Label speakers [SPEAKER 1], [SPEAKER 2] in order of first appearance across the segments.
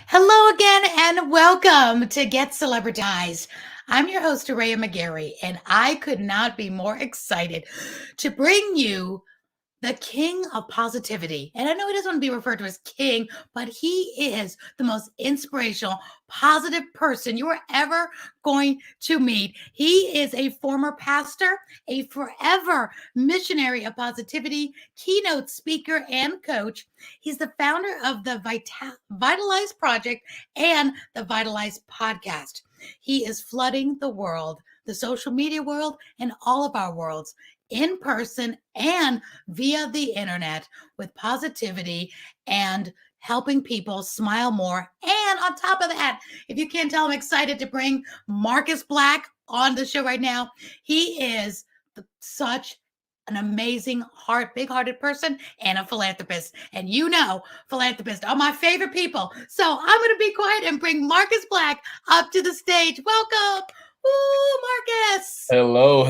[SPEAKER 1] Hello again and welcome to Get Celebritized. I'm your host, Aurea McGarry, and I could not be more excited to bring you the king of positivity. And I know he doesn't want to be referred to as king, but he is the most inspirational, positive person you are ever going to meet. He is a former pastor, a forever missionary of positivity, keynote speaker, and coach. He's the founder of the Vitalize Project and the Vitalize Podcast. He is flooding the world, the social media world, and all of our worlds in person and via the internet with positivity and helping people smile more. And on top of that, if you can't tell, I'm excited to bring Marcus Black on the show right now. He is such an amazing big-hearted person and a philanthropist. And you know, philanthropists are my favorite people. So I'm going to be quiet and bring Marcus Black up to the stage. Welcome. Ooh, Marcus.
[SPEAKER 2] Hello,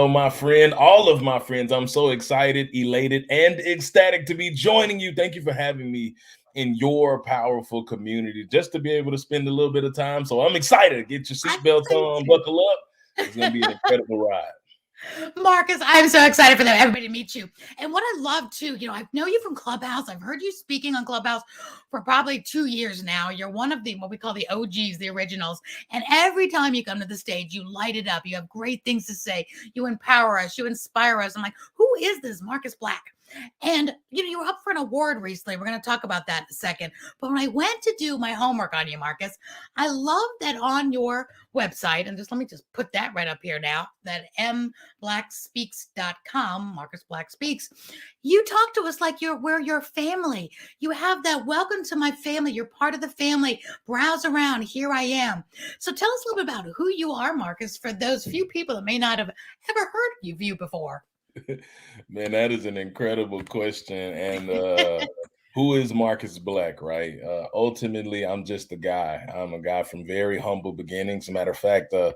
[SPEAKER 2] my friend. All of my friends. I'm so excited, elated, and ecstatic to be joining you. Thank you for having me in your powerful community, just to be able to spend a little bit of time. So I'm excited. Get your seatbelts on, buckle up. It's going to be an incredible ride.
[SPEAKER 1] Marcus, I'm so excited for everybody to meet you. And what I love too, I know you from Clubhouse. I've heard you speaking on Clubhouse for probably 2 years now. You're one of the, what we call the OGs, the originals. And every time you come to the stage, you light it up. You have great things to say. You empower us. You inspire us. I'm like, who is this Marcus Black? And, you were up for an award recently. We're going to talk about that in a second. But when I went to do my homework on you, Marcus, I love that on your website, and let me put that right up here now, that mblackspeaks.com, Marcus Black Speaks, you talk to us like we're your family. You have that welcome to my family. You're part of the family. Browse around. Here I am. So tell us a little bit about who you are, Marcus, for those few people that may not have ever heard of you before.
[SPEAKER 2] Man, that is an incredible question. And who is Marcus Black, right? Ultimately, I'm just a guy. I'm a guy from very humble beginnings. As a matter of fact, I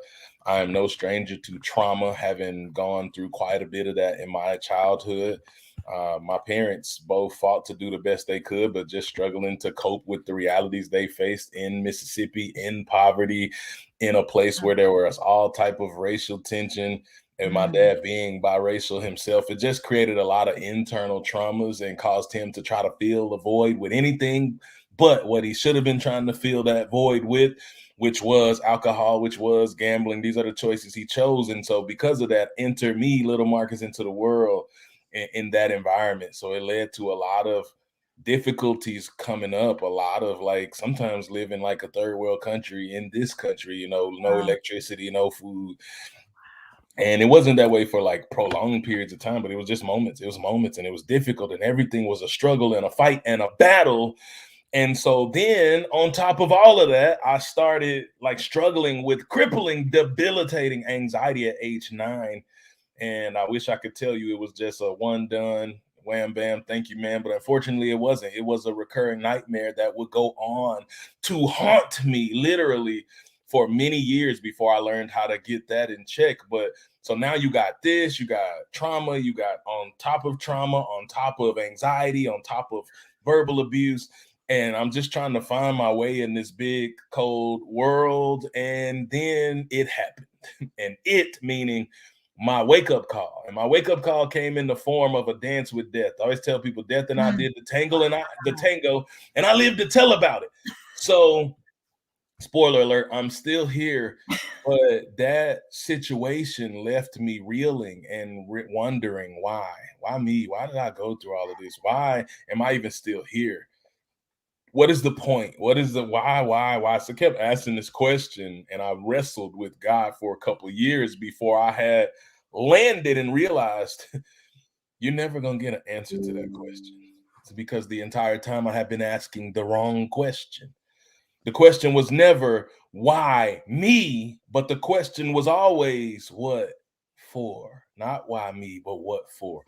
[SPEAKER 2] am no stranger to trauma, having gone through quite a bit of that in my childhood. My parents both fought to do the best they could, but just struggling to cope with the realities they faced in Mississippi, in poverty, in a place where there was all type of racial tension. And my dad being biracial himself, it just created a lot of internal traumas and caused him to try to fill the void with anything but what he should have been trying to fill that void with, which was alcohol, which was gambling. These are the choices he chose. And so because of that, enter me, little Marcus, into the world in that environment. So it led to a lot of difficulties coming up, a lot of sometimes living like a third world country in this country, no electricity, no food. And it wasn't that way for prolonged periods of time, but it was just moments. It was moments, and it was difficult, and everything was a struggle and a fight and a battle. And so then on top of all of that, I started struggling with crippling, debilitating anxiety at age 9. And I wish I could tell you it was just a one done, wham, bam, thank you, man. But unfortunately, it wasn't. It was a recurring nightmare that would go on to haunt me literally for many years before I learned how to get that in check. But so now you got this, you got trauma, you got on top of trauma, on top of anxiety, on top of verbal abuse. And I'm just trying to find my way in this big, cold world. And then it happened. And it meaning my wake-up call. And my wake-up call came in the form of a dance with death. I always tell people death and I did the tango, and I lived to tell about it. So spoiler alert, I'm still here, but that situation left me reeling and wondering why me? Why did I go through all of this? Why am I even still here? What is the point? What is the why? So I kept asking this question, and I wrestled with God for a couple of years before I had landed and realized you're never going to get an answer to that question. It's because the entire time I had been asking the wrong question. The question was never why me, but the question was always what for? Not why me, but what for?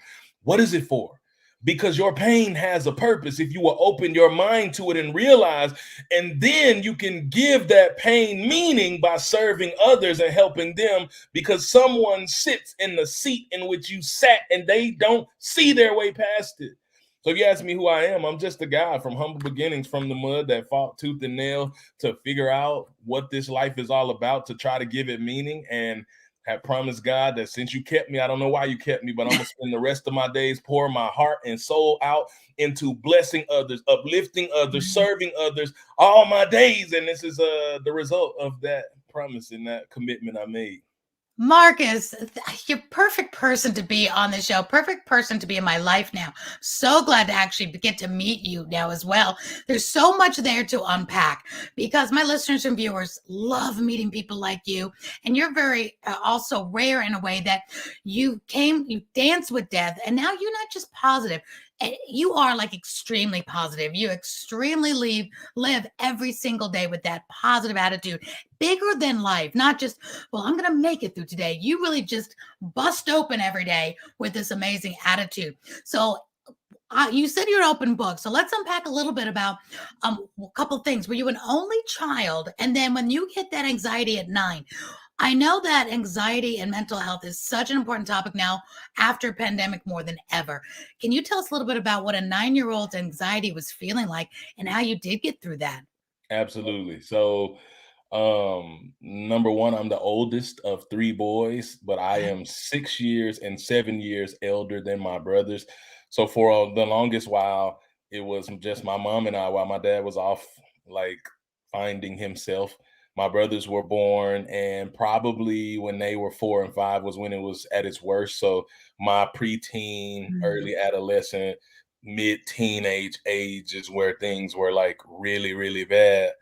[SPEAKER 2] What is it for? Because your pain has a purpose if you will open your mind to it and realize, and then you can give that pain meaning by serving others and helping them, because someone sits in the seat in which you sat and they don't see their way past it. So if you ask me who I am, I'm just a guy from humble beginnings, from the mud that fought tooth and nail to figure out what this life is all about, to try to give it meaning, and have promised God that since you kept me, I don't know why you kept me, but I'm going to spend the rest of my days pouring my heart and soul out into blessing others, uplifting others, serving others all my days. And this is the result of that promise and that commitment I made.
[SPEAKER 1] Marcus, you're perfect person to be on the show, perfect person to be in my life now. So glad to actually get to meet you now as well. There's so much there to unpack because my listeners and viewers love meeting people like you. And you're very also rare in a way that you danced with death, and now you're not just positive. You are like extremely positive. You extremely live every single day with that positive attitude, bigger than life, not just, well, I'm going to make it through today. You really just bust open every day with this amazing attitude. So you said you're an open book. So let's unpack a little bit about a couple things. Were you an only child? And then when you hit that anxiety at 9, I know that anxiety and mental health is such an important topic now after pandemic more than ever. Can you tell us a little bit about what a 9-year-old's anxiety was feeling like and how you did get through that?
[SPEAKER 2] Absolutely. So number one, I'm the oldest of 3 boys, but I am 6 years and 7 years elder than my brothers. So for the longest while, it was just my mom and I, while my dad was off like finding himself. My brothers were born, and probably when they were 4 and 5 was when it was at its worst. So my preteen, early adolescent, mid-teenage age is where things were like really, really bad.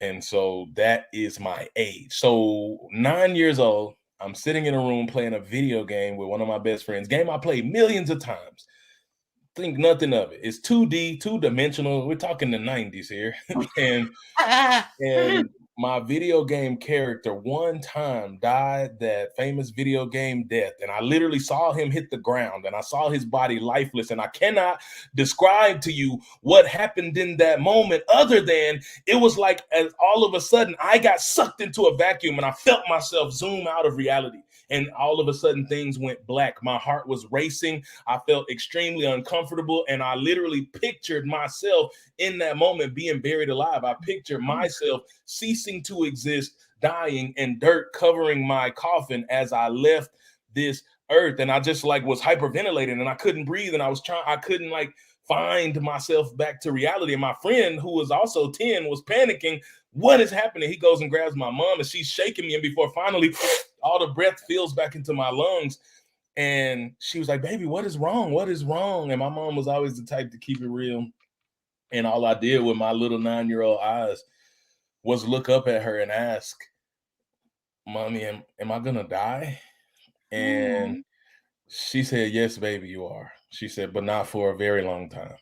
[SPEAKER 2] And so that is my age. So 9 years old, I'm sitting in a room playing a video game with one of my best friends, game I played millions of times. Think nothing of it. It's 2D, two-dimensional. We're talking the 90s here. and my video game character one time died that famous video game death. And I literally saw him hit the ground and I saw his body lifeless. And I cannot describe to you what happened in that moment other than it was like as all of a sudden I got sucked into a vacuum and I felt myself zoom out of reality. And all of a sudden things went black. My heart was racing. I felt extremely uncomfortable. And I literally pictured myself in that moment being buried alive. I pictured myself ceasing to exist, dying, and dirt covering my coffin as I left this earth. And I just like was hyperventilating and I couldn't breathe. And I couldn't like find myself back to reality. And my friend, who was also 10, was panicking. What is happening? He goes and grabs my mom and she's shaking me. And before finally all the breath fills back into my lungs. And she was like, baby, what is wrong? What is wrong? And my mom was always the type to keep it real. And all I did with my little 9-year-old eyes was look up at her and ask, Mommy, am I going to die? And she said, yes, baby, you are. She said, but not for a very long time.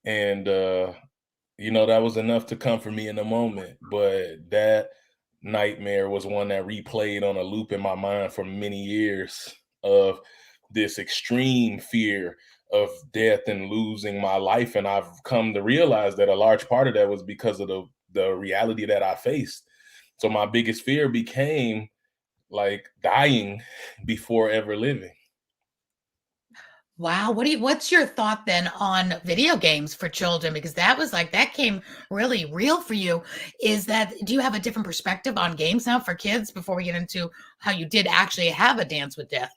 [SPEAKER 2] And, that was enough to comfort me in the moment. But that nightmare was one that replayed on a loop in my mind for many years of this extreme fear of death and losing my life. And I've come to realize that a large part of that was because of the reality that I faced. So my biggest fear became like dying before ever living.
[SPEAKER 1] Wow. What's your thought then on video games for children? Because that came really real for you. Do you have a different perspective on games now for kids before we get into how you did actually have a dance with death?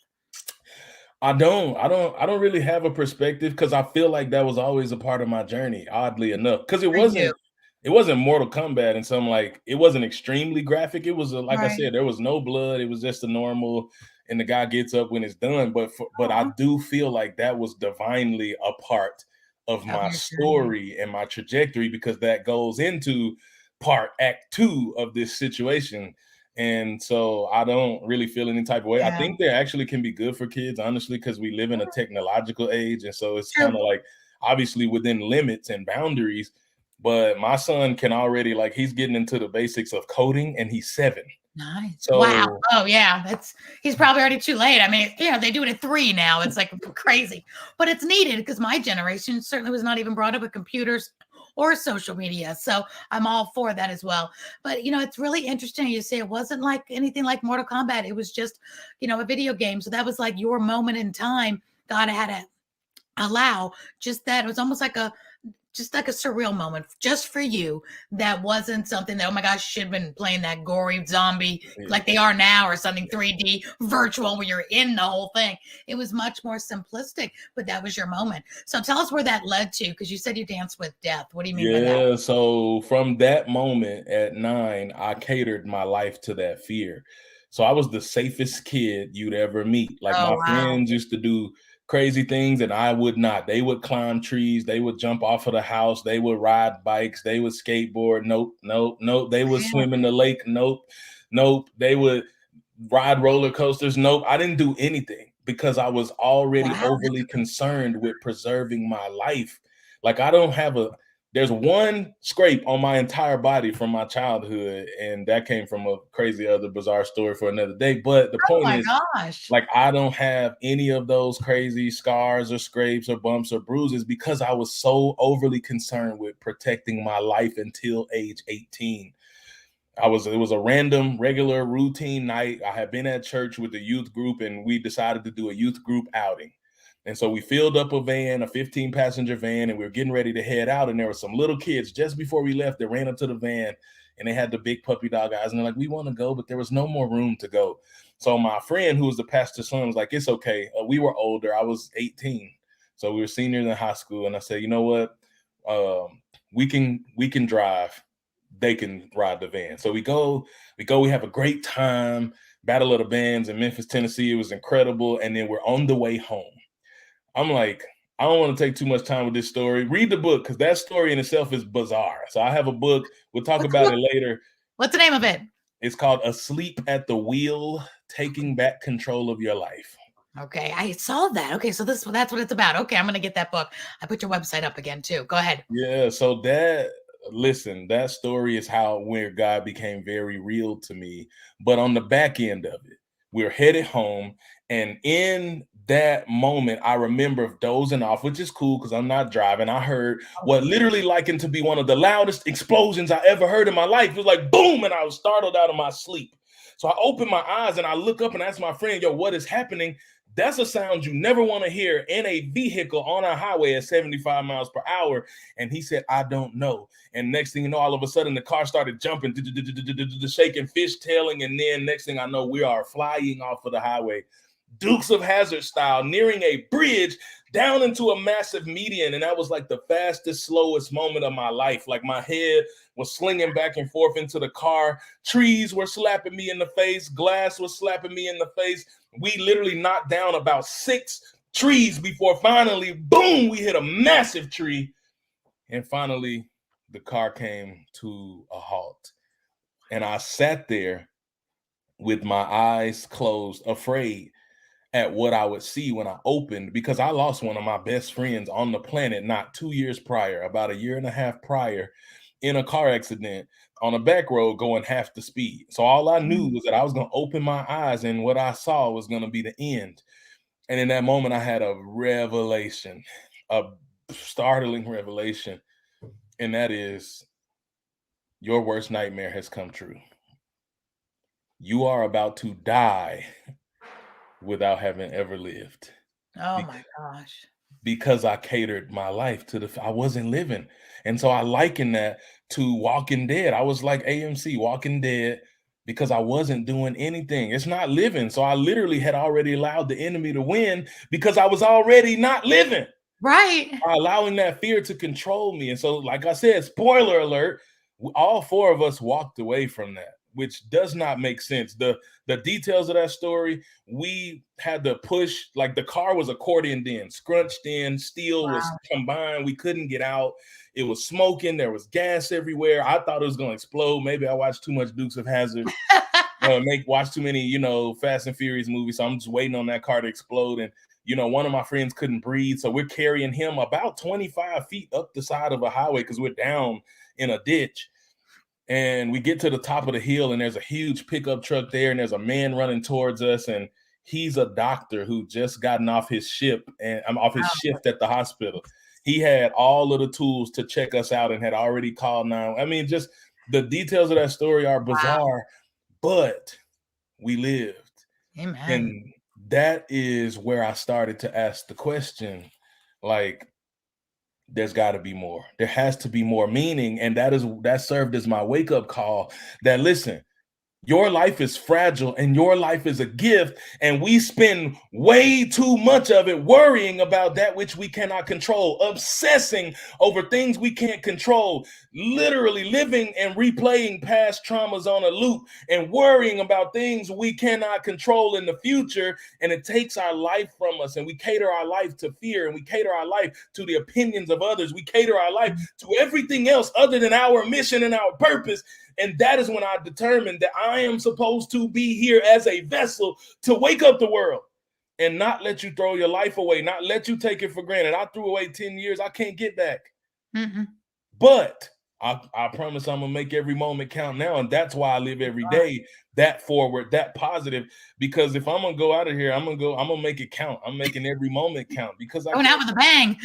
[SPEAKER 2] I don't really have a perspective because I feel like that was always a part of my journey, oddly enough. Because it wasn't Mortal Kombat and something like it wasn't extremely graphic. It was like I said, there was no blood. It was just a normal, and the guy gets up when it's done. But I do feel like that was divinely a part of my story and my trajectory because that goes into act 2 of this situation. And so I don't really feel any type of way.
[SPEAKER 1] Yeah.
[SPEAKER 2] I think they actually can be good for kids, honestly, because we live in a technological age. And so it's kind of like obviously within limits and boundaries. But my son can already he's getting into the basics of coding and he's 7.
[SPEAKER 1] Nice. So, wow. Oh yeah. He's probably already too late. I mean, they do it at 3 now. It's like crazy, but it's needed because my generation certainly was not even brought up with computers or social media. So I'm all for that as well. But, it's really interesting. You say it wasn't like anything like Mortal Kombat. It was just, a video game. So that was like your moment in time. God had allow just that. It was almost like a surreal moment just for you. That wasn't something that, oh my gosh, should have been playing that gory zombie like they are now, or something 3D virtual where you're in the whole thing. It was much more simplistic, but that was your moment. So tell us where that led to, because you said you danced with death. What do you mean by that?
[SPEAKER 2] Yeah, so from that moment at 9, I catered my life to that fear. So I was the safest kid you'd ever meet. Like,
[SPEAKER 1] Oh,
[SPEAKER 2] my
[SPEAKER 1] wow.
[SPEAKER 2] friends used to do crazy things and I would not. They would climb trees, they would jump off of the house, they would ride bikes, they would skateboard. Nope, nope, nope. They would swim in the lake. Nope, nope. They would ride roller coasters. Nope. I didn't do anything because I was already
[SPEAKER 1] Wow.
[SPEAKER 2] overly concerned with preserving my life. Like, I don't have there's one scrape on my entire body from my childhood, and that came from a crazy other bizarre story for another day. But the
[SPEAKER 1] Oh
[SPEAKER 2] point
[SPEAKER 1] my
[SPEAKER 2] is,
[SPEAKER 1] gosh.
[SPEAKER 2] like, I don't have any of those crazy scars or scrapes or bumps or bruises because I was so overly concerned with protecting my life until age 18. It was a random, regular, routine night. I had been at church with the youth group, and we decided to do a youth group outing. And so we filled up a 15-passenger van, and we were getting ready to head out. And there were some little kids just before we left that ran up to the van, and they had the big puppy dog eyes. And they're like, we want to go, but there was no more room to go. So my friend, who was the pastor's son, was like, it's okay. We were older. I was 18. So we were seniors in high school. And I said, you know what? We can drive. They can ride the van. So we have a great time. Battle of the Bands in Memphis, Tennessee. It was incredible. And then we're on the way home. I'm like, I don't want to take too much time with this story. Read the book, because that story in itself is bizarre. So I have a book. We'll talk about it later.
[SPEAKER 1] What's the name of it?
[SPEAKER 2] It's called Asleep at the Wheel, Taking Back Control of Your Life.
[SPEAKER 1] Okay, I saw that. Okay, so that's what it's about. Okay, I'm going to get that book. I put your website up again too. Go ahead.
[SPEAKER 2] Yeah, so that story is where God became very real to me. But on the back end of it, we're headed home, and in that moment, I remember dozing off, which is cool because I'm not driving. I heard what literally likened to be one of the loudest explosions I ever heard in my life. It was like boom, and I was startled out of my sleep. So I open my eyes and I look up and ask my friend, yo, what is happening? That's a sound you never want to hear in a vehicle on a highway at 75 miles per hour. And he said, I don't know. And next thing you know, all of a sudden the car started jumping, shaking, fishtailing. And then next thing I know, we are flying off of the highway, Dukes of Hazzard style, nearing a bridge down into a massive median. And that was like the fastest, slowest moment of my life. Like, my head was slinging back and forth into the car. Trees were slapping me in the face. Glass was slapping me in the face. We literally knocked down about 6 trees before finally, boom, we hit a massive tree. And finally, the car came to a halt. And I sat there with my eyes closed, afraid at what I would see when I opened, because I lost one of my best friends on the planet not 2 years prior, about a year and a half prior, in a car accident on a back road going half the speed. So all I knew was that I was going to open my eyes, and what I saw was going to be the end. And in that moment, I had a revelation, a startling revelation. And that is, your worst nightmare has come true. You are about to die without having ever lived.
[SPEAKER 1] Oh my gosh.
[SPEAKER 2] Because I catered my life to I wasn't living. And so I liken that to Walking Dead. I was like AMC, Walking Dead, because I wasn't doing anything. It's not living. So I literally had already allowed the enemy to win because I was already not living.
[SPEAKER 1] Right.
[SPEAKER 2] By allowing that fear to control me. And so, like I said, spoiler alert, all 4 of us walked away from that, which does not make sense. The details of that story, we had to push, like, the car was accordioned in, scrunched in, steel was combined. We couldn't get out. It was smoking. There was gas everywhere. I thought it was going to explode. Maybe I watched too much Dukes of Hazzard. Watch too many, Fast and Furious movies. So I'm just waiting on that car to explode. And one of my friends couldn't breathe. So we're carrying him about 25 feet up the side of a highway because we're down in a ditch. And we get to the top of the hill, and there's a huge pickup truck there, and there's a man running towards us. And he's a doctor who just gotten off his shift at the hospital. He had all of the tools to check us out and had already called 911. I mean, just the details of that story are bizarre, but we lived.
[SPEAKER 1] Amen.
[SPEAKER 2] And that is where I started to ask the question, like, there's got to be more. There has to be more meaning. And that served as my wake-up call that, listen, your life is fragile and your life is a gift, and we spend way too much of it worrying about that which we cannot control, obsessing over things we can't control, literally living and replaying past traumas on a loop and worrying about things we cannot control in the future. And it takes our life from us, and we cater our life to fear, and we cater our life to the opinions of others. We cater our life to everything else other than our mission and our purpose. And that is when I determined that I am supposed to be here as a vessel to wake up the world and not let you throw your life away, not let you take it for granted. I threw away 10 years I can't get back. Mm-hmm. But I promise I'm going to make every moment count now. And that's why I live every day that forward, that positive, because if I'm going to go out of here, I'm going to make it count. I'm making every moment count because
[SPEAKER 1] going out with a bang.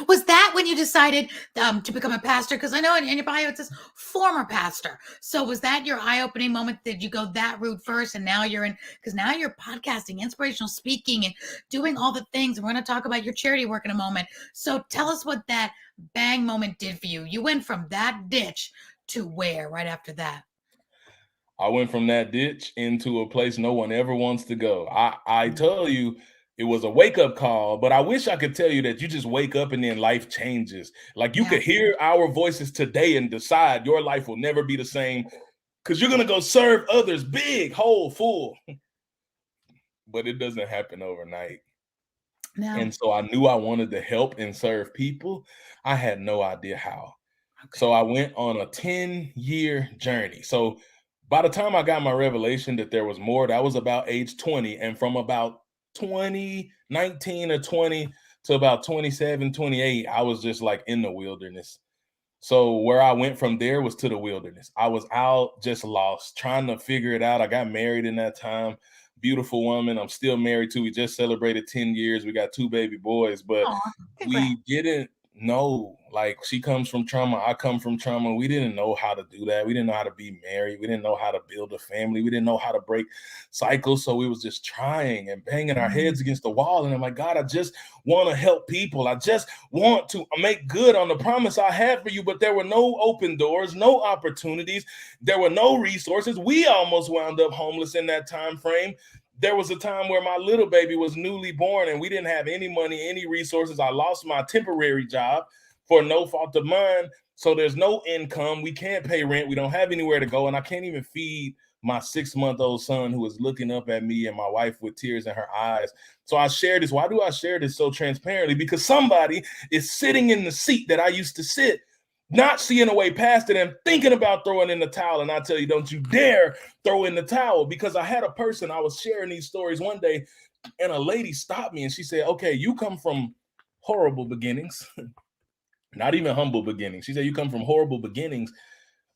[SPEAKER 1] Was that when you decided to become a pastor? Because I know in your bio it says former pastor. So was that your eye-opening moment? Did you go that route first, and now you're in? Because now you're podcasting, inspirational speaking, and doing all the things. We're going to talk about your charity work in a moment. So tell us what that bang moment did for you. You went from that ditch to where right after that?
[SPEAKER 2] I went from that ditch into a place no one ever wants to go. I tell you, it was a wake-up call, but I wish I could tell you that you just wake up and then life changes. Like, you could hear our voices today and decide your life will never be the same because you're going to go serve others big, whole, full. But it doesn't happen overnight. No. And so I knew I wanted to help and serve people. I had no idea how. Okay. So I went on a 10-year journey. So by the time I got my revelation that there was more, that was about age 20. And from about 19 or 20 to about 27, 28, I was just like in the wilderness. So where I went from there was to the wilderness. I was out just lost, trying to figure it out. I got married in that time. Beautiful woman. I'm still married to. We just celebrated 10 years. We got 2 baby boys, but we didn't know, like, she comes from trauma. I come from trauma. We didn't know how to do that. We didn't know how to be married. We didn't know how to build a family. We didn't know how to break cycles. So we was just trying and banging our heads against the wall. And I'm like, God, I just want to help people. I just want to make good on the promise I had for you. But there were no open doors, no opportunities. There were no resources. We almost wound up homeless in that time frame. There was a time where my little baby was newly born and we didn't have any money, any resources. I lost my temporary job for no fault of mine. So there's no income. We can't pay rent. We don't have anywhere to go. And I can't even feed my 6-month-old son who is looking up at me and my wife with tears in her eyes. So I share this. Why do I share this so transparently? Because somebody is sitting in the seat that I used to sit, not seeing a way past it and thinking about throwing in the towel. And I tell you, don't you dare throw in the towel, because I had a person, I was sharing these stories one day, and a lady stopped me and she said, okay, you come from horrible beginnings, not even humble beginnings. She said, you come from horrible beginnings,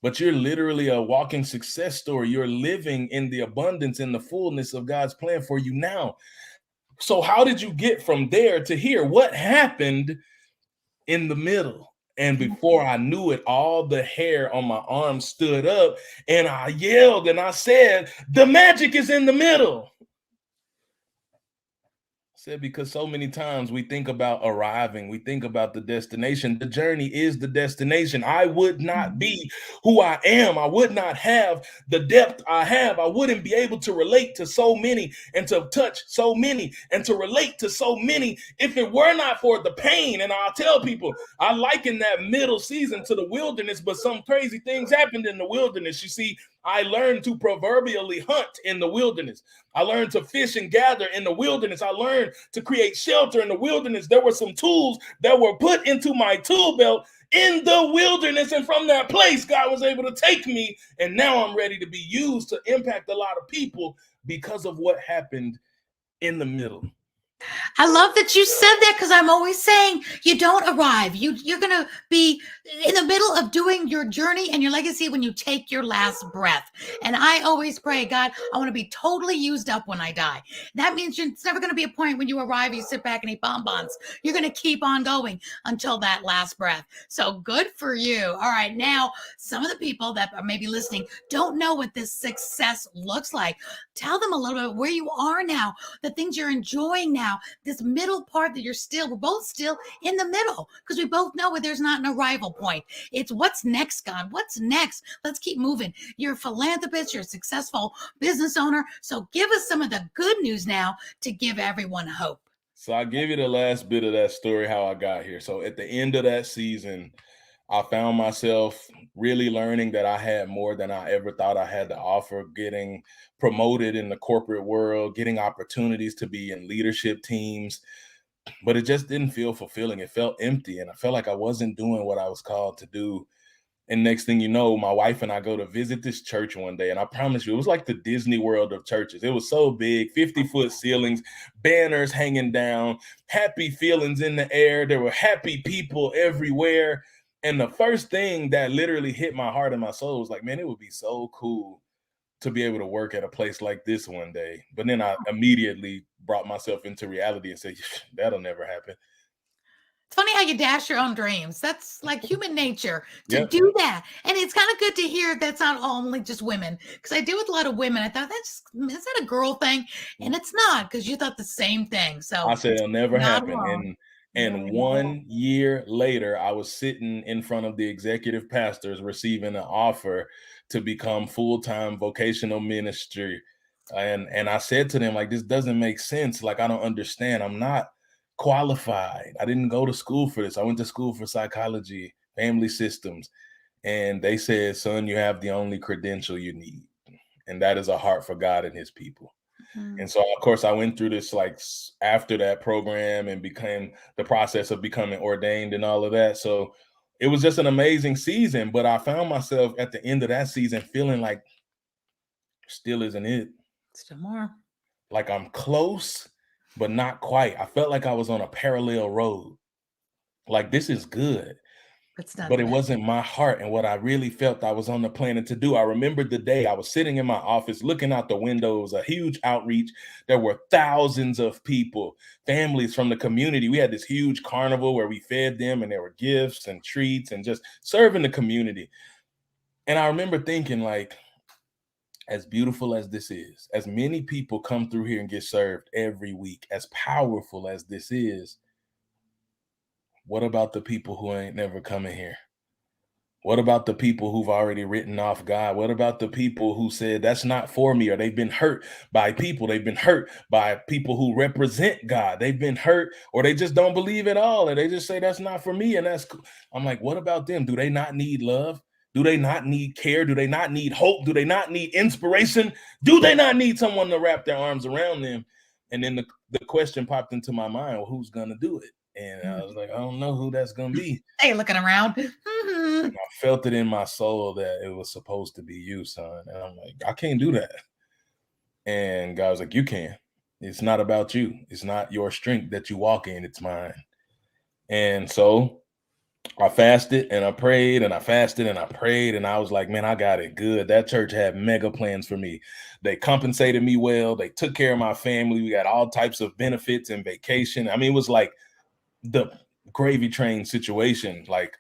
[SPEAKER 2] but you're literally a walking success story. You're living in the abundance and the fullness of God's plan for you now. So how did you get from there to here? What happened in the middle? And before I knew it, all the hair on my arm stood up and I yelled and I said, the magic is in the middle. Said, because so many times we think about arriving, we think about the destination. The journey is the destination. I would not be who I am. I would not have the depth I have. I wouldn't be able to relate to so many and to touch so many and to relate to so many if it were not for the pain. And I'll tell people, I liken that middle season to the wilderness, but some crazy things happened in the wilderness. You see, I learned to proverbially hunt in the wilderness. I learned to fish and gather in the wilderness. I learned to create shelter in the wilderness. There were some tools that were put into my tool belt in the wilderness. And from that place, God was able to take me. And now I'm ready to be used to impact a lot of people because of what happened in the middle.
[SPEAKER 1] I love that you said that, because I'm always saying you don't arrive. You're going to be in the middle of doing your journey and your legacy when you take your last breath. And I always pray, God, I want to be totally used up when I die. That means it's never going to be a point when you arrive, you sit back and eat bonbons. You're going to keep on going until that last breath. So good for you. All right. Now, some of the people that are maybe listening don't know what this success looks like. Tell them a little bit where you are now, the things you're enjoying now, this middle part that we're both still in the middle, because we both know where there's not an arrival point. It's what's next, God? What's next? Let's keep moving. You're a philanthropist, you're a successful business owner. So give us some of the good news now to give everyone hope.
[SPEAKER 2] So I'll give you the last bit of that story, how I got here. So at the end of that season, I found myself really learning that I had more than I ever thought I had to offer, getting promoted in the corporate world, getting opportunities to be in leadership teams, but it just didn't feel fulfilling. It felt empty, and I felt like I wasn't doing what I was called to do. And next thing you know, my wife and I go to visit this church one day, and I promise you, it was like the Disney World of churches. It was so big, 50-foot ceilings, banners hanging down, happy feelings in the air. There were happy people everywhere. And the first thing that literally hit my heart and my soul was like, man, it would be so cool to be able to work at a place like this one day. But then I immediately brought myself into reality and said, that'll never happen.
[SPEAKER 1] It's funny how you dash your own dreams. That's like human nature to do that. And it's kind of good to hear that's not only just women, because I deal with a lot of women. I thought, is that a girl thing? And it's not, because you thought the same thing. So
[SPEAKER 2] I said it'll never happen.
[SPEAKER 1] Wrong.
[SPEAKER 2] And 1 year later, I was sitting in front of the executive pastors receiving an offer to become full-time vocational ministry. And I said to them, like, this doesn't make sense. Like, I don't understand. I'm not qualified. I didn't go to school for this. I went to school for psychology, family systems. And they said, son, you have the only credential you need. And that is a heart for God and his people. And so, of course, I went through this like after that program and became the process of becoming ordained and all of that. So it was just an amazing season. But I found myself at the end of that season feeling like still isn't it.
[SPEAKER 1] Still more.
[SPEAKER 2] Like I'm close, but not quite. I felt like I was on a parallel road. Like this is good. But it wasn't my heart and what I really felt I was on the planet to do. I remembered the day I was sitting in my office, looking out the windows, a huge outreach. There were thousands of people, families from the community. We had this huge carnival where we fed them and there were gifts and treats and just serving the community. And I remember thinking like, as beautiful as this is, as many people come through here and get served every week, as powerful as this is, what about the people who ain't never coming here? What about the people who've already written off God? What about the people who said that's not for me, or they've been hurt by people? They've been hurt by people who represent God. They've been hurt, or they just don't believe at all. And they just say that's not for me. And that's cool. I'm like, what about them? Do they not need love? Do they not need care? Do they not need hope? Do they not need inspiration? Do they not need someone to wrap their arms around them? And then the question popped into my mind, well, who's going to do it? And I was like, I don't know who that's going to be.
[SPEAKER 1] Hey, looking around.
[SPEAKER 2] And I felt it in my soul that it was supposed to be you, son. And I'm like, I can't do that. And God was like, you can. It's not about you. It's not your strength that you walk in. It's mine. And so I fasted and I prayed and I fasted and I prayed. And I was like, man, I got it good. That church had mega plans for me. They compensated me well. They took care of my family. We got all types of benefits and vacation. I mean, it was like the gravy train situation, like,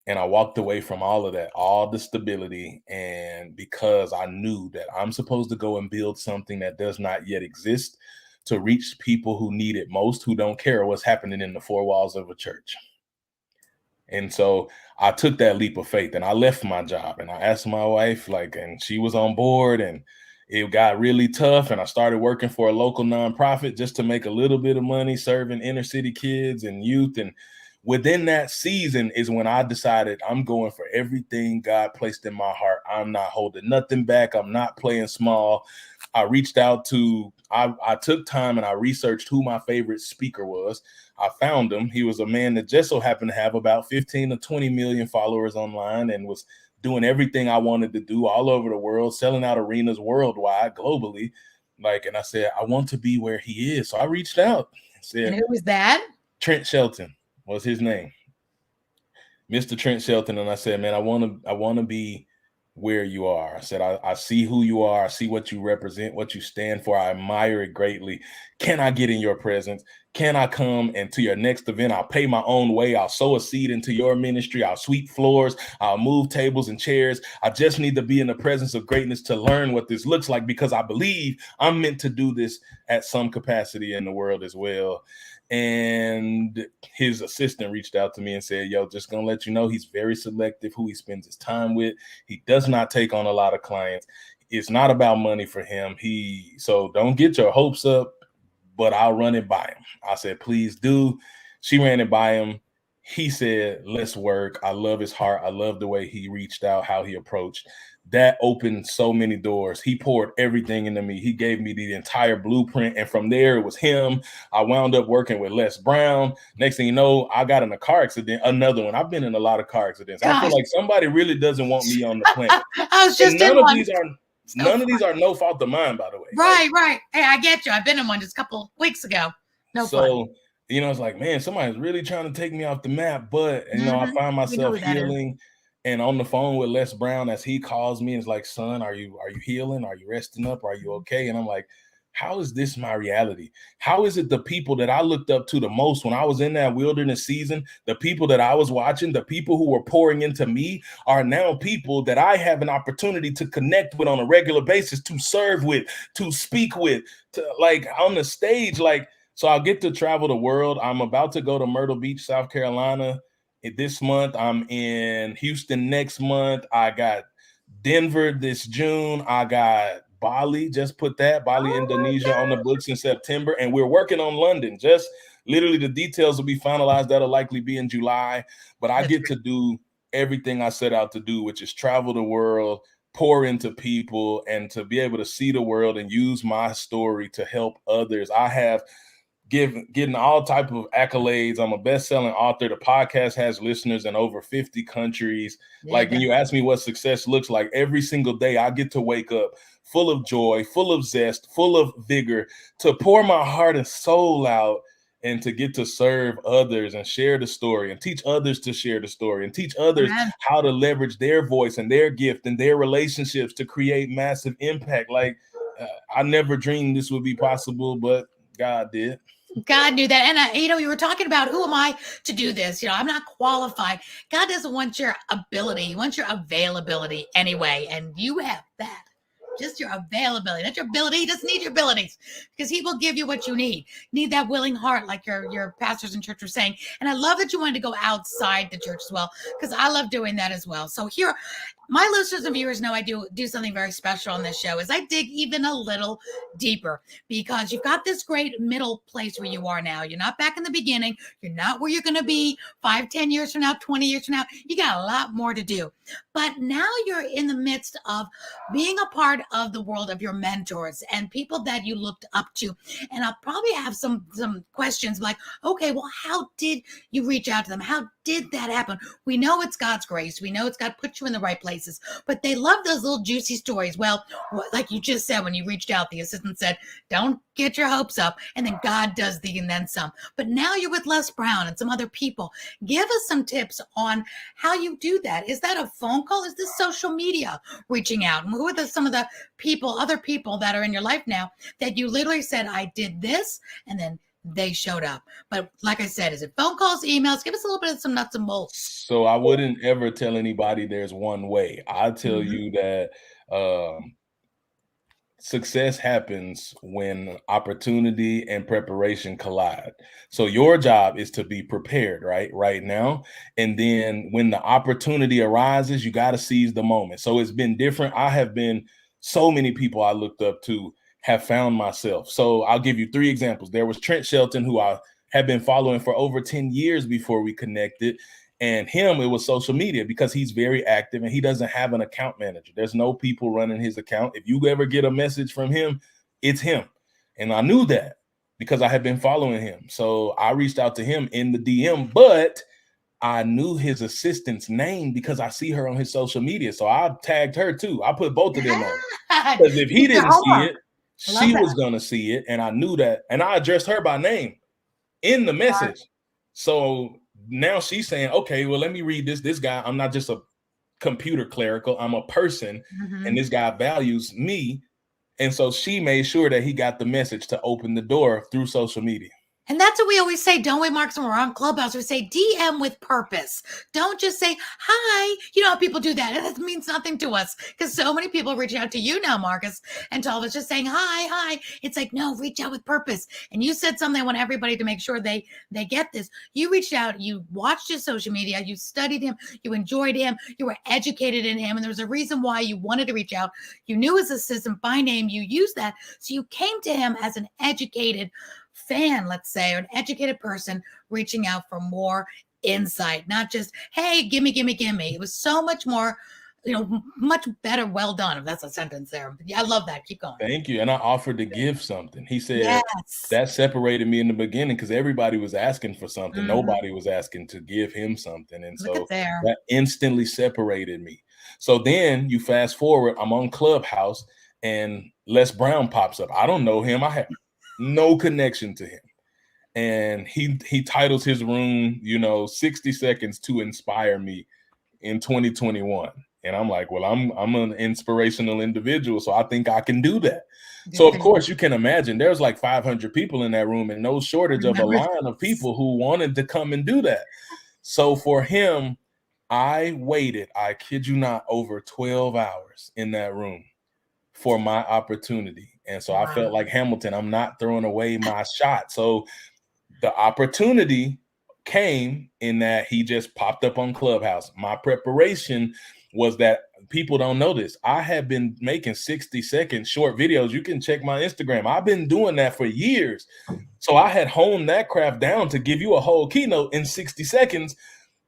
[SPEAKER 2] and I walked away from all of that, all the stability. And because I knew that I'm supposed to go and build something that does not yet exist to reach people who need it most, who don't care what's happening in the four walls of a church. And so I took that leap of faith and I left my job and I asked my wife, like, and she was on board, and it got really tough. And I started working for a local nonprofit just to make a little bit of money, serving inner city kids and youth. And within that season is when I decided I'm going for everything God placed in my heart. I'm not holding nothing back. I'm not playing small. I reached out to, I took time and I researched who my favorite speaker was. I found him. He was a man that just so happened to have about 15 to 20 million followers online and was doing everything I wanted to do all over the world, selling out arenas worldwide, globally. Like, and I said, I want to be where he is. So I reached out and said,
[SPEAKER 1] and who was that?
[SPEAKER 2] Trent Shelton was his name. Mr. Trent Shelton, and I said, man, I want to be where you are. I said, I see who you are. I see what you represent, what you stand for. I admire it greatly. Can I get in your presence? Can I come and to your next event? I'll pay my own way. I'll sow a seed into your ministry. I'll sweep floors. I'll move tables and chairs. I just need to be in the presence of greatness to learn what this looks like, because I believe I'm meant to do this at some capacity in the world as well. And his assistant reached out to me and said, yo, just gonna let you know, he's very selective who he spends his time with. He does not take on a lot of clients. It's not about money for him. So don't get your hopes up, but I'll run it by him. I said, please do. She ran it by him. He said, let's work. I love his heart. I love the way he reached out, how he approached. That opened so many doors. He poured everything into me. He gave me the entire blueprint. And from there, it was him. I wound up working with Les Brown. Next thing you know, I got in a car accident, another one. I've been in a lot of car accidents.
[SPEAKER 1] Gosh.
[SPEAKER 2] I feel like somebody really doesn't want me on the planet.
[SPEAKER 1] I was just in one.
[SPEAKER 2] None of these are no fault of mine, by the way.
[SPEAKER 1] Right. Hey, I get you. I've been in one just a couple weeks ago. No fun.
[SPEAKER 2] It's like, man, somebody's really trying to take me off the map. But, I find myself healing and on the phone with Les Brown as he calls me and is like, son, are you healing? Are you resting up? Are you okay? And I'm like, how is this my reality? How is it the people that I looked up to the most when I was in that wilderness season, the people that I was watching, the people who were pouring into me are now people that I have an opportunity to connect with on a regular basis, to serve with, to speak with, to like on the stage. Like, so I'll get to travel the world. I'm about to go to Myrtle Beach, South Carolina this month. I'm in Houston next month. I got Denver this June. I got Bali, Bali, Indonesia on the books in September. And we're working on London. Just literally the details will be finalized. That'll likely be in July. But I get to do everything I set out to do, which is travel the world, pour into people, and to be able to see the world and use my story to help others. I have getting all type of accolades. I'm a best-selling author. The podcast has listeners in over 50 countries. When you ask me what success looks like, every single day I get to wake up full of joy, full of zest, full of vigor, to pour my heart and soul out and to get to serve others and share the story and teach others to share the story and teach others how to leverage their voice and their gift and their relationships to create massive impact. I never dreamed this would be possible, but God did.
[SPEAKER 1] God knew that. And, you were talking about, who am I to do this? I'm not qualified. God doesn't want your ability. He wants your availability anyway. And you have that. Just your availability. Not your ability. He doesn't need your abilities, because he will give you what you need. You need that willing heart, like your pastors in church were saying. And I love that you wanted to go outside the church as well, because I love doing that as well. So here, my listeners and viewers know I do something very special on this show, is I dig even a little deeper, because you've got this great middle place where you are now. You're not back in the beginning. You're not where you're going to be 5, 10 years from now, 20 years from now. You got a lot more to do. But now you're in the midst of being a part of the world of your mentors and people that you looked up to. And I'll probably have some questions like, okay, well, how did you reach out to them? How did that happen? We know it's God's grace. We know it's God put you in the right places, but they love those little juicy stories. Well, like you just said, when you reached out, the assistant said, don't get your hopes up. And then God does the and then some. But now you're with Les Brown and some other people. Give us some tips on how you do that. Is that a phone call? Is this social media reaching out? And who are some of the other people that are in your life now that you literally said, I did this, and then they showed up? But like I said, is it phone calls, emails? Give us a little bit of some nuts and bolts.
[SPEAKER 2] So I wouldn't ever tell anybody there's one way. I tell you that success happens when opportunity and preparation collide. So your job is to be prepared right now. And then when the opportunity arises, you got to seize the moment. So it's been different. So many people I looked up to have found myself. So I'll give you 3 examples. There was Trent Shelton, who I had been following for over 10 years before we connected. And it was social media, because he's very active and he doesn't have an account manager. There's no people running his account. If you ever get a message from him, it's him. And I knew that because I had been following him. So I reached out to him in the DM, but I knew his assistant's name because I see her on his social media. So I tagged her too. I put both of them on. Because if he didn't see it, she was going to see it. And I knew that. And I addressed her by name in the message. So now she's saying, okay, well, let me read this guy. I'm not just a computer clerical. I'm a person, and this guy values me. And so she made sure that he got the message to open the door through social media.
[SPEAKER 1] And that's what we always say, don't we, Marcus, when we're on Clubhouse? We say DM with purpose. Don't just say, hi. You know how people do that. And that means nothing to us because so many people reach out to you now, Marcus, and told us just saying, hi. It's like, no, reach out with purpose. And you said something I want everybody to make sure they get this. You reached out, you watched his social media, you studied him, you enjoyed him, you were educated in him. And there was a reason why you wanted to reach out. You knew his assistant by name. You used that. So you came to him as an educated fan, let's say, or an educated person reaching out for more insight, not just, hey, gimme. It was so much more, much better. Well done. If that's a sentence there. Yeah, I love that. Keep going.
[SPEAKER 2] Thank you. And I offered to give something. He said that separated me in the beginning because everybody was asking for something. Nobody was asking to give him something. And so that instantly separated me. So then you fast forward, I'm on Clubhouse and Les Brown pops up. I don't know him. I have no connection to him. And he titles his room, 60 seconds to inspire me in 2021. And I'm like, well, I'm an inspirational individual, so I think I can do that. So of course you can imagine there's like 500 people in that room and no shortage of a line of people who wanted to come and do that. So for him, I waited, I kid you not, over 12 hours in that room for my opportunity. And so I felt like Hamilton, I'm not throwing away my shot. So the opportunity came in that he just popped up on Clubhouse. My preparation was that people don't know this. I have been making 60-second short videos. You can check my Instagram. I've been doing that for years. So I had honed that craft down to give you a whole keynote in 60 seconds.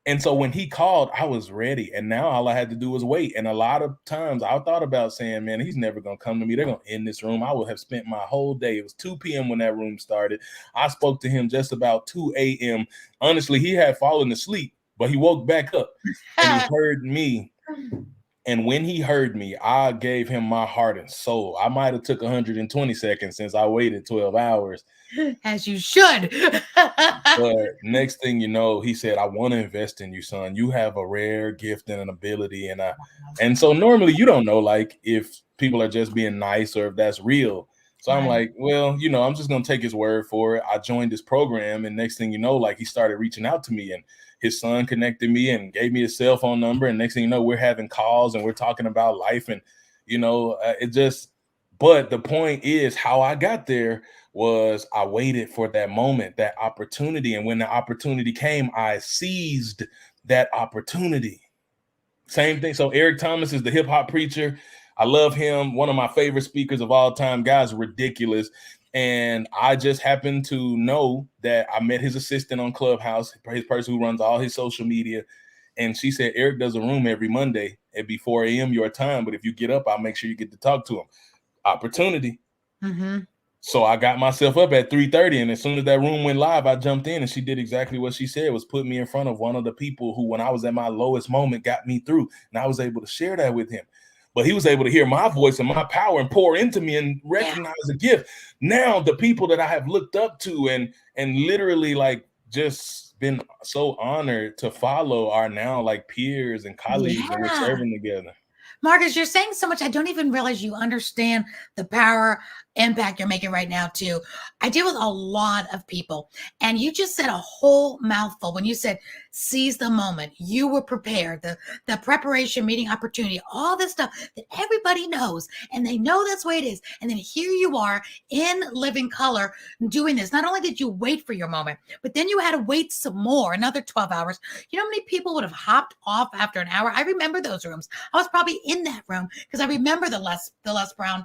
[SPEAKER 2] And so when he called, I was ready. And now all I had to do was wait. And a lot of times I thought about saying, man, he's never going to come to me. They're going to end this room. I would have spent my whole day. It was 2 p.m. when that room started. I spoke to him just about 2 a.m. Honestly, he had fallen asleep, but he woke back up and he heard me. And when he heard me, I gave him my heart and soul. I might have took 120 seconds since I waited 12 hours.
[SPEAKER 1] As you should.
[SPEAKER 2] But next thing you know, he said, I want to invest in you, son. You have a rare gift and an ability. And so normally you don't know, like, if people are just being nice or if that's real. So I'm like, well, I'm just going to take his word for it. I joined this program. And next thing you know, like, he started reaching out to me and his son connected me and gave me his cell phone number. And next thing you know, we're having calls and we're talking about life. And, but the point is how I got there was I waited for that moment, that opportunity. And when the opportunity came, I seized that opportunity. Same thing. So Eric Thomas is the hip hop preacher. I love him. One of my favorite speakers of all time. Guy's ridiculous. And I just happened to know that I met his assistant on Clubhouse, his person who runs all his social media. And she said, Eric does a room every Monday at 4 a.m. your time. But if you get up, I'll make sure you get to talk to him. Opportunity. So I got myself up at 3:30. And as soon as that room went live, I jumped in and she did exactly what she said, was put me in front of one of the people who, when I was at my lowest moment, got me through. And I was able to share that with him. But he was able to hear my voice and my power and pour into me and recognize a gift. Now the people that I have looked up to and literally like just been so honored to follow are now like peers and colleagues and we're serving together.
[SPEAKER 1] Marcus, you're saying so much. I don't even realize you understand the power impact you're making right now too. I deal with a lot of people and you just said a whole mouthful when you said seize the moment. You were prepared, the preparation, meeting opportunity, all this stuff that everybody knows and they know that's the way it is. And then here you are in living color doing this. Not only did you wait for your moment, but then you had to wait some more, another 12 hours. You know how many people would have hopped off after an hour? I remember those rooms. I was probably in that room because I remember the Les Brown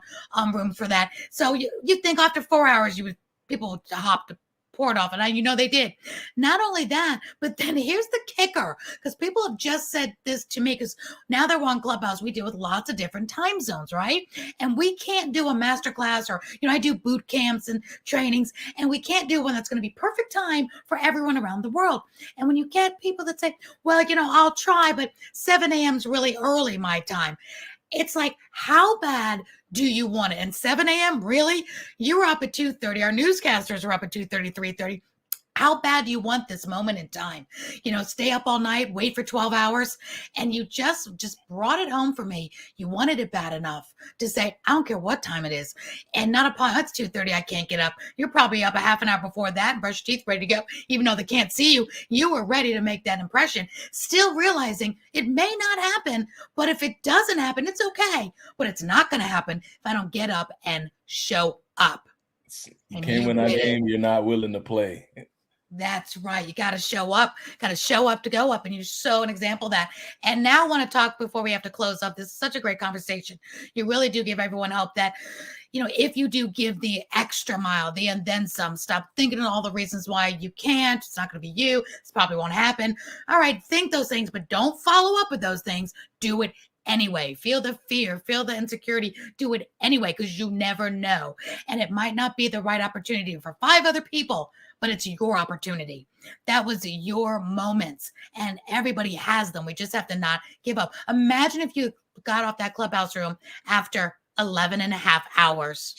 [SPEAKER 1] room for that. So you think after 4 hours, people would hop to pour it off. And they did. Not only that, but then here's the kicker, because people have just said this to me, because now they're on Clubhouse. We deal with lots of different time zones, right? And we can't do a masterclass or, I do boot camps and trainings, and we can't do one that's going to be perfect time for everyone around the world. And when you get people that say, well, I'll try, but 7 a.m. is really early my time. It's like, how bad do you want it? And 7 a.m., really? You were up at 2:30. Our newscasters are up at 2:30, 3:30. How bad do you want this moment in time? Stay up all night, wait for 12 hours, and you just brought it home for me. You wanted it bad enough to say, I don't care what time it is. And not upon, it's 2:30, I can't get up. You're probably up a half an hour before that and brush your teeth, ready to go. Even though they can't see you, you were ready to make that impression, still realizing it may not happen, but if it doesn't happen, it's okay. But it's not going to happen if I don't get up and show up.
[SPEAKER 2] You can't win that game you're not willing to play.
[SPEAKER 1] That's right. You got to show up, to go up. And you're so an example of that. And now I want to talk before we have to close up. This is such a great conversation. You really do give everyone hope that, if you do give the extra mile, the and then some, stop thinking of all the reasons why you can't. It's not going to be you. This probably won't happen. All right. Think those things, but don't follow up with those things. Do it anyway. Feel the fear, feel the insecurity, do it anyway, because you never know. And it might not be the right opportunity for 5 other people, but it's your opportunity. That was your moments, and everybody has them. We just have to not give up. Imagine if you got off that clubhouse room after 11 and a half hours.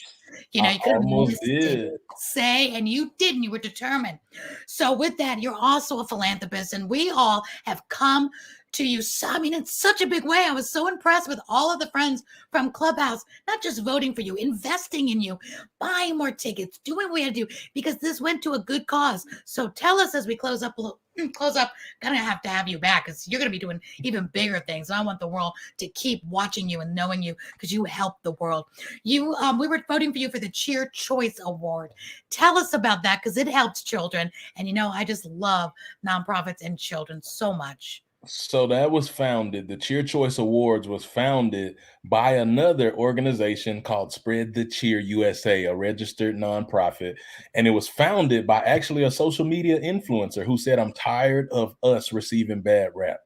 [SPEAKER 1] You could have missed it. And you didn't. You were determined. So with that, you're also a philanthropist, and we all have come to you. In such a big way. I was so impressed with all of the friends from Clubhouse, not just voting for you, investing in you, buying more tickets, doing what we had to do, because this went to a good cause. So tell us as we close up, gonna have to have you back, because you're gonna be doing even bigger things. And I want the world to keep watching you and knowing you, because you help the world. We were voting for you for the Cheer Choice Award. Tell us about that, because it helps children. And I just love nonprofits and children so much.
[SPEAKER 2] So that was founded, the Cheer Choice Awards was founded by another organization called Spread the Cheer USA, a registered nonprofit. And it was founded by actually a social media influencer who said, I'm tired of us receiving bad rap.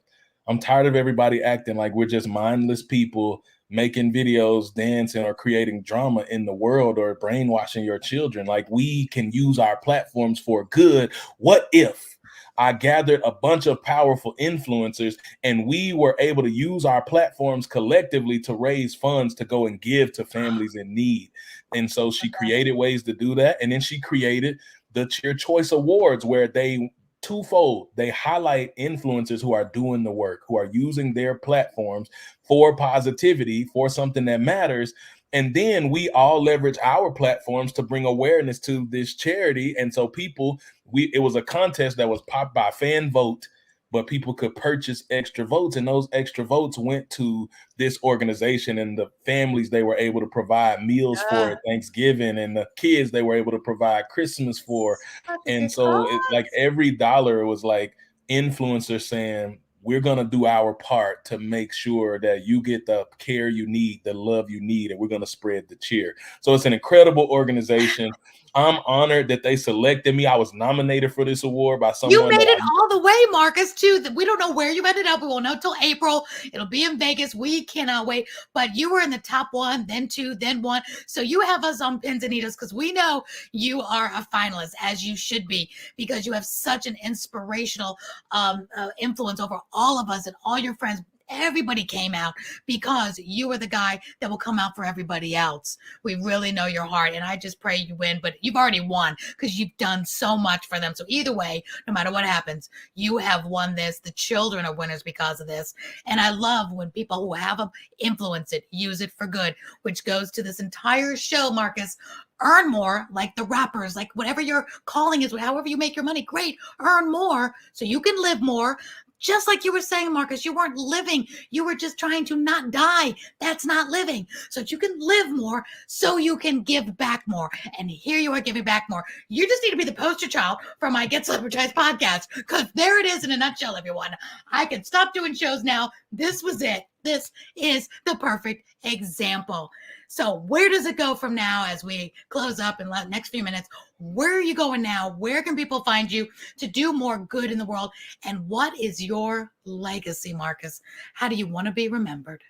[SPEAKER 2] I'm tired of everybody acting like we're just mindless people making videos, dancing, or creating drama in the world, or brainwashing your children. Like, we can use our platforms for good. What if I gathered a bunch of powerful influencers and we were able to use our platforms collectively to raise funds to go and give to families in need? And so she created ways to do that. And then she created the Cheer Choice Awards, where they twofold, they highlight influencers who are doing the work, who are using their platforms for positivity, for something that matters. And then we all leverage our platforms to bring awareness to this charity. And so it was a contest that was popped by fan vote, but people could purchase extra votes. And those extra votes went to this organization, and the families they were able to provide meals for at Thanksgiving, and the kids they were able to provide Christmas for. And so it's like every dollar was like influencers saying, we're going to do our part to make sure that you get the care you need, the love you need, and we're going to spread the cheer. So it's an incredible organization. I'm honored that they selected me. I was nominated for this award by someone.
[SPEAKER 1] You made it all the way, Marcus, too. We don't know where you ended up. We won't know till April. It'll be in Vegas. We cannot wait. But you were in the top 1, then 2, then 1. So you have us on pins and needles, because we know you are a finalist, as you should be, because you have such an inspirational influence over all of us and all your friends. Everybody came out because you were the guy that will come out for everybody else. We really know your heart, and I just pray you win, but you've already won because you've done so much for them. So either way, no matter what happens, you have won this. The children are winners because of this. And I love when people who have them influence it, use it for good, which goes to this entire show, Marcus. Earn more, like the rappers, like whatever your calling is, however you make your money, great. Earn more so you can live more. Just like you were saying, Marcus, you weren't living. You were just trying to not die. That's not living. So that you can live more, so you can give back more. And here you are giving back more. You just need to be the poster child for my Get Vitalize podcast, because there it is in a nutshell, everyone. I can stop doing shows now. This was it. This is the perfect example. So where does it go from now as we close up in the next few minutes? Where are you going now? Where can people find you to do more good in the world? And what is your legacy, Marcus? How do you want to be remembered?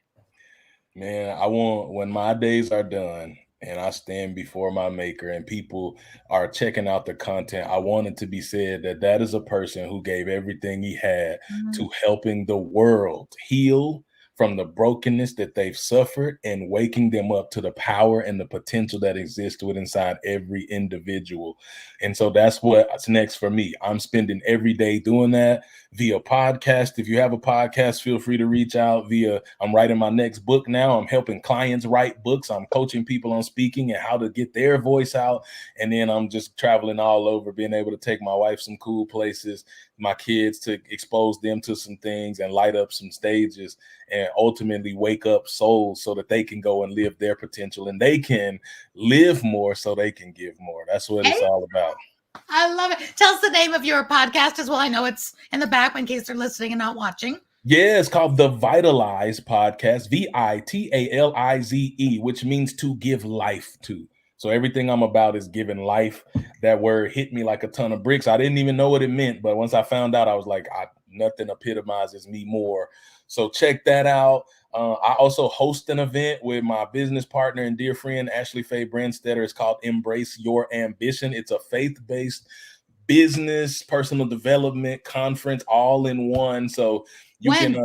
[SPEAKER 2] Man, I want, when my days are done and I stand before my maker and people are checking out the content, I want it to be said that that is a person who gave everything he had to helping the world heal, from the brokenness that they've suffered and waking them up to the power and the potential that exists within inside every individual. And so that's what's next for me. I'm spending every day doing that via podcast. If you have a podcast, feel free to reach out I'm writing my next book now. I'm helping clients write books. I'm coaching people on speaking and how to get their voice out. And then I'm just traveling all over, being able to take my wife some cool places, my kids to expose them to some things and light up some stages and ultimately wake up souls so that they can go and live their potential and they can live more so they can give more. That's what it's all about.
[SPEAKER 1] I love it. Tell us the name of your podcast as well. I know it's in the back in case they're listening and not watching.
[SPEAKER 2] Yeah, it's called the Vitalize Podcast, Vitalize, which means to give life to. So everything I'm about is giving life. That word hit me like a ton of bricks. I didn't even know what it meant, but once I found out, I was like, nothing epitomizes me more. So check that out. I also host an event with my business partner and dear friend, Ashley Faye Brandstetter. It's called Embrace Your Ambition. It's a faith-based business, personal development conference all in one. So you can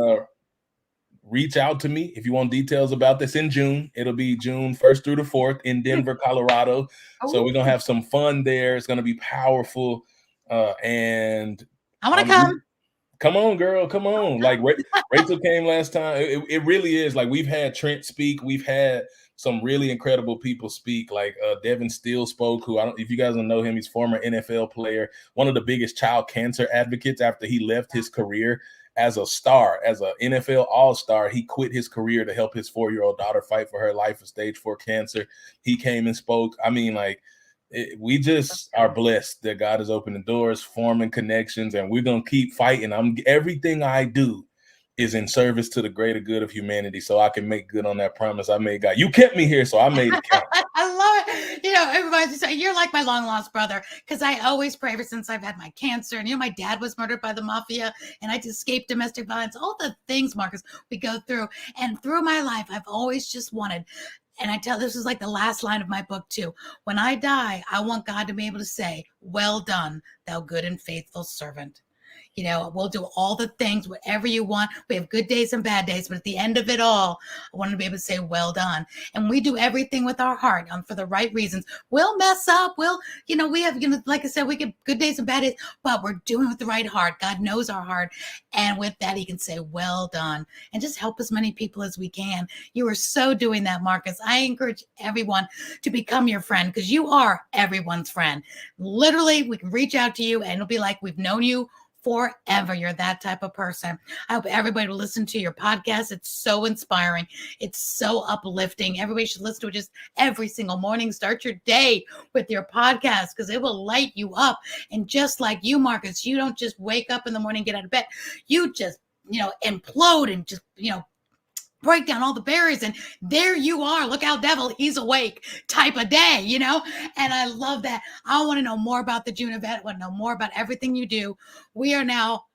[SPEAKER 2] reach out to me if you want details about this in June. It'll be June 1st through the 4th in Denver, Colorado. So we're going to have some fun there. It's going to be powerful. And
[SPEAKER 1] I want to come.
[SPEAKER 2] Come on, girl. Come on. Like Rachel came last time. It really is. Like we've had Trent speak. We've had some really incredible people speak. Like Devin Steele spoke, who if you guys don't know him, he's former NFL player, one of the biggest child cancer advocates after he left his career as a star, as an NFL all-star. He quit his career to help his 4-year-old daughter fight for her life of stage 4 cancer. He came and spoke. I mean, like, we just are blessed that God is opening doors, forming connections, and we're going to keep fighting. Everything I do is in service to the greater good of humanity, so I can make good on that promise I made God. You kept me here, so I made it count.
[SPEAKER 1] I love it. You know, everybody's saying you're like my long lost brother, because I always pray ever since I've had my cancer. And, you know, my dad was murdered by the mafia and I escaped domestic violence, all the things, Marcus, we go through. And through my life, I've always just wanted, and this is like the last line of my book too. When I die, I want God to be able to say, well done, thou good and faithful servant. You know, we'll do all the things, whatever you want. We have good days and bad days, but at the end of it all, I want to be able to say, well done. And we do everything with our heart for the right reasons. We'll mess up. We have, like I said, we get good days and bad days, but we're doing it with the right heart. God knows our heart. And with that, he can say, well done, and just help as many people as we can. You are so doing that, Marcus. I encourage everyone to become your friend, because you are everyone's friend. Literally, we can reach out to you and it'll be like we've known you forever. You're that type of person. I hope everybody will listen to your podcast. It's so inspiring. It's so uplifting. Everybody should listen to it just every single morning. Start your day with your podcast, because it will light you up. And just like you, Marcus, you don't just wake up in the morning, get out of bed. You just, implode and just, break down all the barriers, and there you are. Look out, devil, he's awake type of day, and I love that. I want to know more about the June event. I want to know more about everything you do. We are now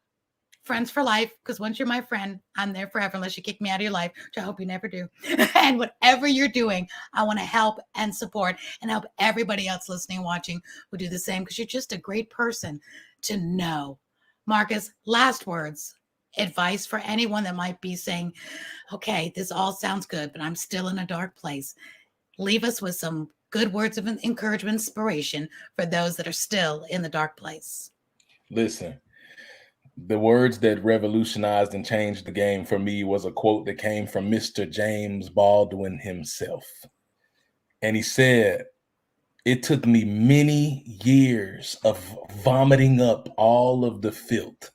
[SPEAKER 1] friends for life, because once you're my friend, I'm there forever, unless you kick me out of your life, which I hope you never do. And whatever you're doing, I want to help and support and help everybody else listening and watching who do the same, because you're just a great person to know. Marcus, last words. Advice for anyone that might be saying, okay, this all sounds good, but I'm still in a dark place. Leave us with some good words of encouragement, inspiration for those that are still in the dark place.
[SPEAKER 2] Listen, the words that revolutionized and changed the game for me was a quote that came from Mr. James Baldwin himself. And he said, it took me many years of vomiting up all of the filth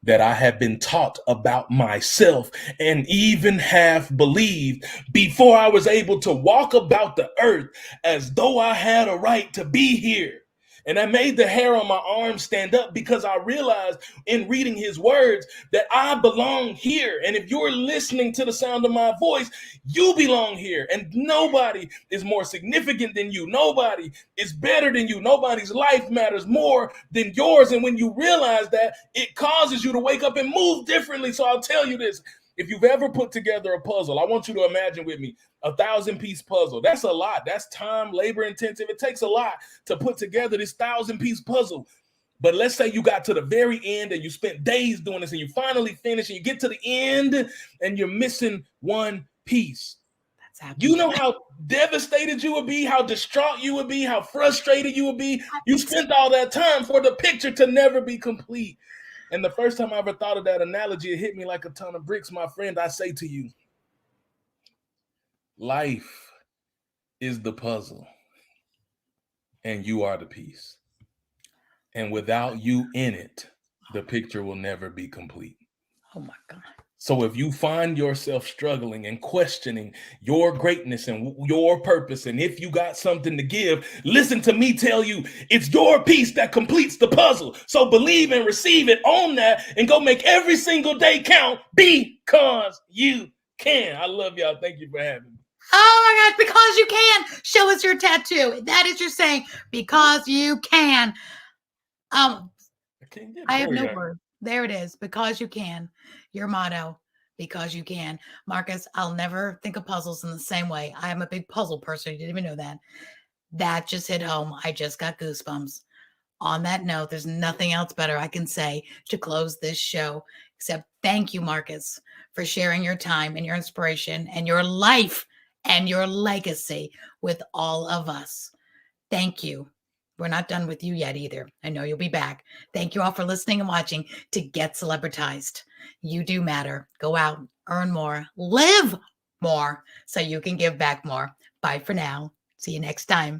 [SPEAKER 2] that I have been taught about myself and even have believed before I was able to walk about the earth as though I had a right to be here. And that made the hair on my arm stand up, because I realized in reading his words that I belong here. And if you're listening to the sound of my voice, you belong here. And nobody is more significant than you. Nobody is better than you. Nobody's life matters more than yours. And when you realize that, it causes you to wake up and move differently. So I'll tell you this. If you've ever put together a puzzle, I want you to imagine with me 1,000-piece puzzle. That's a lot. That's time, labor intensive. It takes a lot to put together this 1,000-piece puzzle. But let's say you got to the very end and you spent days doing this and you finally finish and you get to the end and you're missing one piece. You know how devastated you would be, how distraught you would be, how frustrated you would be. You spent all that time for the picture to never be complete. And the first time I ever thought of that analogy, it hit me like a ton of bricks, my friend. I say to you, life is the puzzle and you are the piece. And without you in it, the picture will never be complete.
[SPEAKER 1] Oh my God.
[SPEAKER 2] So if you find yourself struggling and questioning your greatness and your purpose, and if you got something to give, listen to me tell you, it's your piece that completes the puzzle. So believe and receive it, own that, and go make every single day count because you can. I love y'all. Thank you for having me.
[SPEAKER 1] Oh my God, because you can. Show us your tattoo. That is your saying, because you can. I have no word. There it is. Because you can. Your motto, because you can. Marcus, I'll never think of puzzles in the same way. I am a big puzzle person. You didn't even know that. That just hit home. I just got goosebumps. On that note, there's nothing else better I can say to close this show except thank you, Marcus, for sharing your time and your inspiration and your life and your legacy with all of us. Thank you. We're not done with you yet either. I know you'll be back. Thank you all for listening and watching to Get Celebritized. You do matter. Go out, earn more, live more so you can give back more. Bye for now. See you next time.